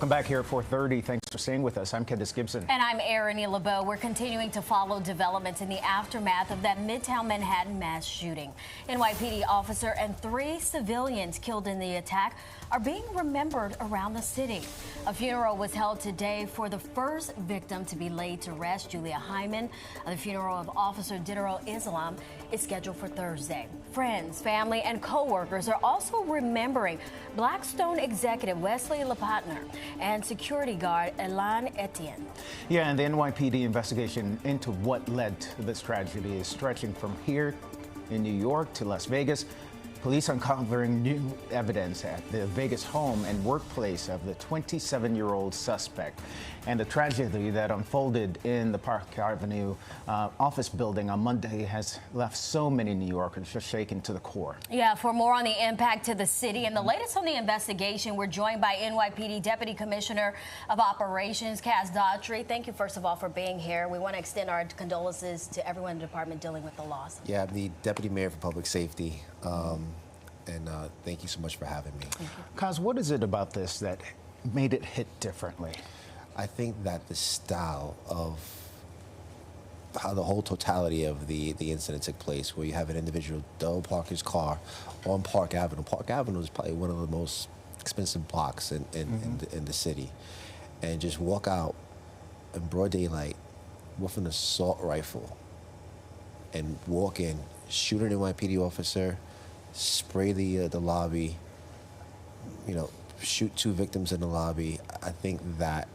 Welcome back here at 4:30. Thanks for staying with us. I'm Candace Gibson. And I'm Erin LeBeau. We're continuing to follow developments in the aftermath of that Midtown Manhattan mass shooting. NYPD officer and 3 civilians killed in the attack are being remembered around the city. A funeral was held today for the first victim to be laid to rest, Julia Hyman. The funeral of Officer Daughtry Islam is scheduled for Thursday. Friends, family, and co-workers are also remembering Blackstone executive Wesley Lepatner and security guard Elan Etienne. Yeah, and the NYPD investigation into what led to this tragedy is stretching from here in New York to Las Vegas. Police uncovering new evidence at the Vegas home and workplace of the 27-year-old suspect. And the tragedy that unfolded in the Park Avenue office building on Monday has left so many New Yorkers just shaken to the core. Yeah, for more on the impact to the city and the latest on the investigation, we're joined by NYPD Deputy Commissioner of Operations, Daughtry. Thank you, first of all, for being here. We want to extend our condolences to everyone in the department dealing with the loss. Yeah, I'm the Deputy Mayor for Public Safety. Thank you so much for having me. Kaz, what is it about this that made it hit differently? I think that the style of how the whole totality of the incident took place, where you have an individual double park his car on Park Avenue. Park Avenue is probably one of the most expensive blocks in the city, and just walk out in broad daylight with an assault rifle and walk in, shoot an NYPD officer, spray the lobby, shoot 2 victims in the lobby. I think that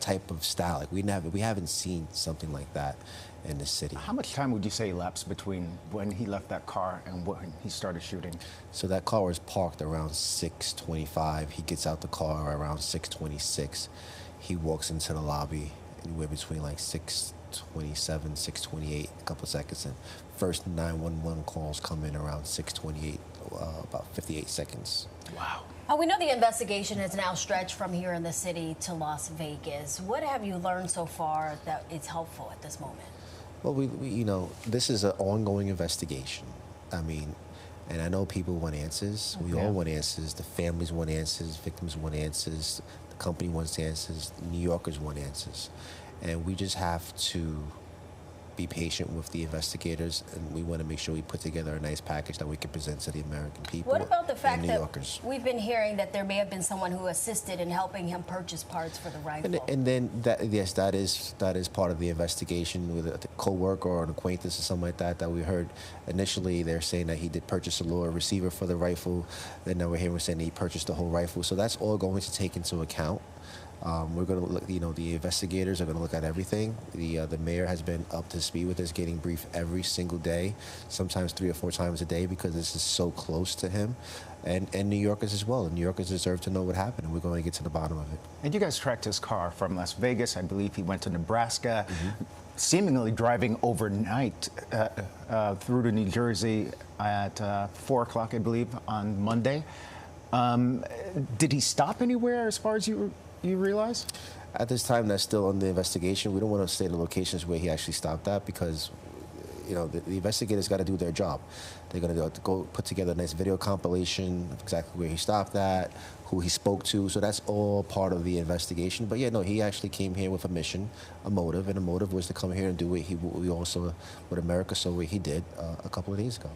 type of style, like we haven't seen something like that in the city. How much time would you say elapsed between when he left that car and when he started shooting? So that car was parked around 6:25. He gets out the car around 6:26. He walks into the lobby anywhere between like 6:27, 6:28, a couple of seconds, and first 911 calls come in around 6:28, about 58 seconds. Wow. We know the investigation has now stretched from here in the city to Las Vegas. What have you learned so far that is helpful at this moment? Well, we this is an ongoing investigation. I mean, and I know people want answers. We all want answers. The families want answers. Victims want answers. The company wants answers. New Yorkers want answers. And we just have to be patient with the investigators, and we want to make sure we put together a nice package that we can present to the American people. What about the fact New that Yorkers. We've been hearing that there may have been someone who assisted in helping him purchase parts for the rifle? And then yes, that is part of the investigation with a co-worker or an acquaintance or something like that. That we heard initially they're saying that he did purchase a lower receiver for the rifle. Then now we're hearing saying that he purchased the whole rifle. So that's all going to take into account. We're going to look, the investigators are going to look at everything. The mayor has been up to speed with us, getting briefed every single day, sometimes 3 or 4 times a day, because this is so close to him, and New Yorkers as well. And New Yorkers deserve to know what happened, and we're going to get to the bottom of it. And you guys tracked his car from Las Vegas. I believe he went to Nebraska, seemingly driving overnight through to New Jersey at 4 o'clock, I believe, on Monday. Did he stop anywhere as far as you realize? At this time, that's still under investigation. We don't want to say the locations where he actually stopped at, because the investigators got to do their job. They're going to go put together a nice video compilation of exactly where he stopped at, who he spoke to. So that's all part of the investigation. But yeah, no, he actually came here with a mission, a motive, and the motive was to come here and do what America saw what he did a couple of days ago.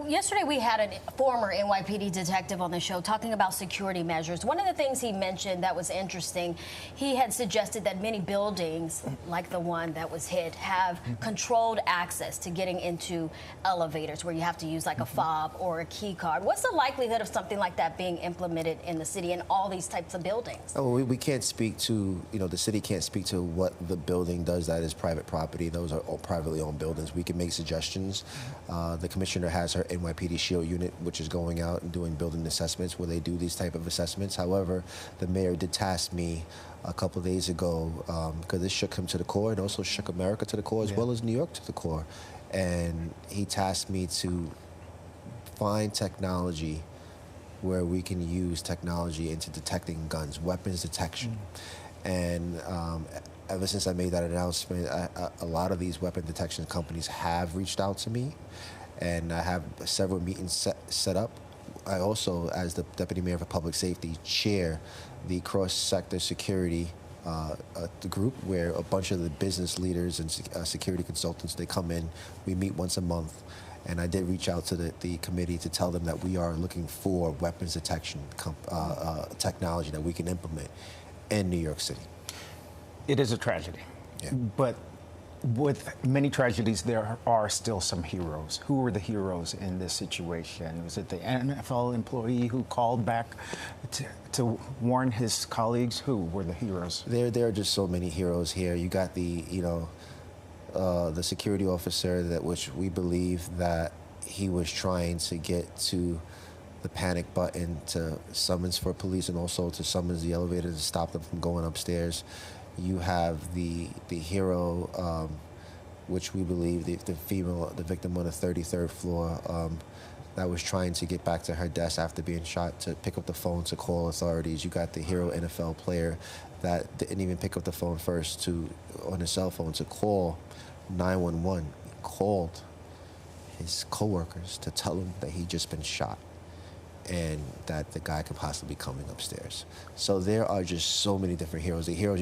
Yesterday, we had a former NYPD detective on the show talking about security measures. One of the things he mentioned that was interesting, he had suggested that many buildings, like the one that was hit, have controlled access to getting into elevators where you have to use like a fob or a key card. What's the likelihood of something like that being implemented in the city and all these types of buildings? Oh, we can't speak to, the city can't speak to what the building does. That is private property. Those are all privately owned buildings. We can make suggestions. The commissioner has her NYPD Shield unit, which is going out and doing building assessments where they do these type of assessments. However, the mayor did task me a couple of days ago, because this shook him to the core and also shook America to the core, as well as New York to the core. And he tasked me to find technology where we can use technology into detecting guns, weapons detection. And ever since I made that announcement, a lot of these weapon detection companies have reached out to me, and I have several meetings set up I also, as the Deputy Mayor for Public Safety, chair the cross-sector security the group where a bunch of the business leaders and security consultants, they come in. We meet once a month. And I did reach out to the committee to tell them that we are looking for weapons detection technology that we can implement in New York City. It is a tragedy. Yeah. But with many tragedies, there are still some heroes. Who were the heroes in this situation? Was it the NFL employee who called back to warn his colleagues? Who were the heroes? There are just so many heroes here. You got the security officer which we believe that he was trying to get to the panic button to summons for police and also to summons the elevator to stop them from going upstairs. You have the hero, which we believe the victim on the 33rd floor that was trying to get back to her desk after being shot to pick up the phone to call authorities. You got the hero NFL player that didn't even pick up the phone first on his cell phone to call 911. He called his coworkers to tell him that he'd just been shot and that the guy could possibly be coming upstairs. So there are just so many different heroes. The heroes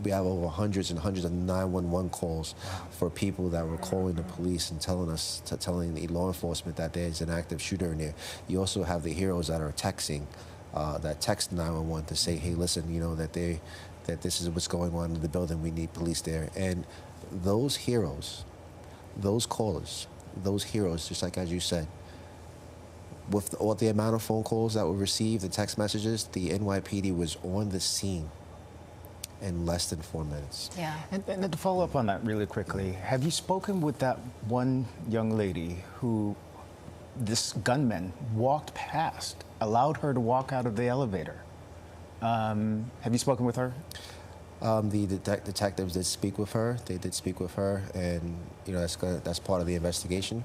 we have over hundreds and hundreds of 911 calls for people that were calling the police and telling the law enforcement that there's an active shooter in there. You also have the heroes that are texting, that text 911 to say, hey, listen, that this is what's going on in the building. We need police there. And those heroes, those callers, those heroes, just like as you said, with all the amount of phone calls that were received and text messages, the NYPD was on the scene in less than 4 minutes. Yeah. And to follow up on that really quickly, have you spoken with that one young lady who this gunman walked past, allowed her to walk out of the elevator? Have you spoken with her? The detectives did speak with her. They did speak with her, and that's part of the investigation.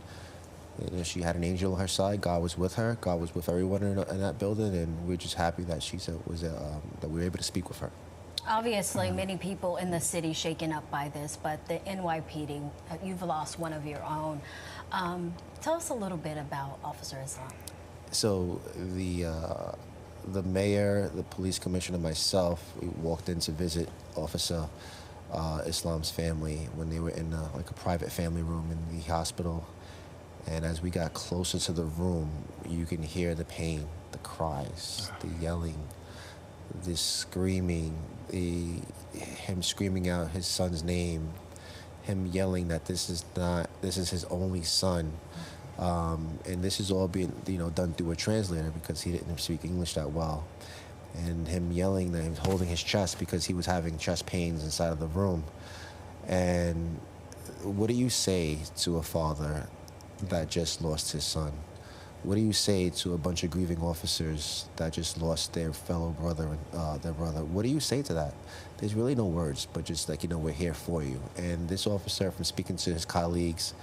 She had an angel on her side. God was with her. God was with everyone in that building, and we're just happy that that we were able to speak with her. Obviously, many people in the city shaken up by this, but the NYPD, you've lost one of your own. Tell us a little bit about Officer Islam. So the mayor, the police commissioner, myself, we walked in to visit Officer Islam's family when they were in a private family room in the hospital. And as we got closer to the room, you can hear the pain, the cries, the yelling, the screaming, him screaming out his son's name, him yelling that this is his only son. And this is all being, done through a translator because he didn't speak English that well. And him yelling that he was holding his chest because he was having chest pains inside of the room. And what do you say to a father that just lost his son? What do you say to a bunch of grieving officers that just lost their fellow brother, their brother? What do you say to that? There's really no words, but just we're here for you. And this officer, from speaking to his colleagues,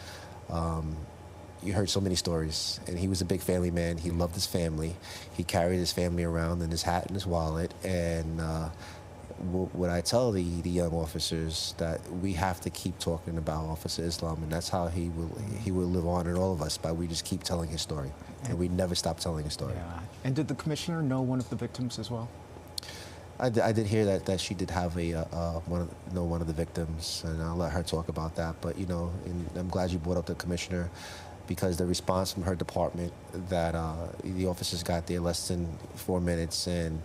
you heard so many stories, and he was a big family man. He loved his family. He carried his family around in his hat and his wallet. And what I tell the young officers, that we have to keep talking about Officer Islam, and that's how he will live on in all of us, we just keep telling his story, and we never stop telling his story. Yeah. And did the commissioner know one of the victims as well? I did hear that she did have one of the victims, and I'll let her talk about that. But and I'm glad you brought up the commissioner, because the response from her department that the officers got there less than 4 minutes, and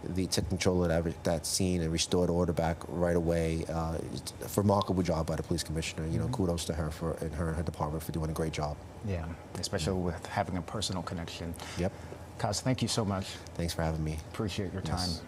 they took control of that scene and restored order back right away. It's a remarkable job by the police commissioner. Kudos to her and her department for doing a great job. Yeah, especially with having a personal connection. Yep. Kaz, thank you so much. Thanks for having me. Appreciate your time. Yes.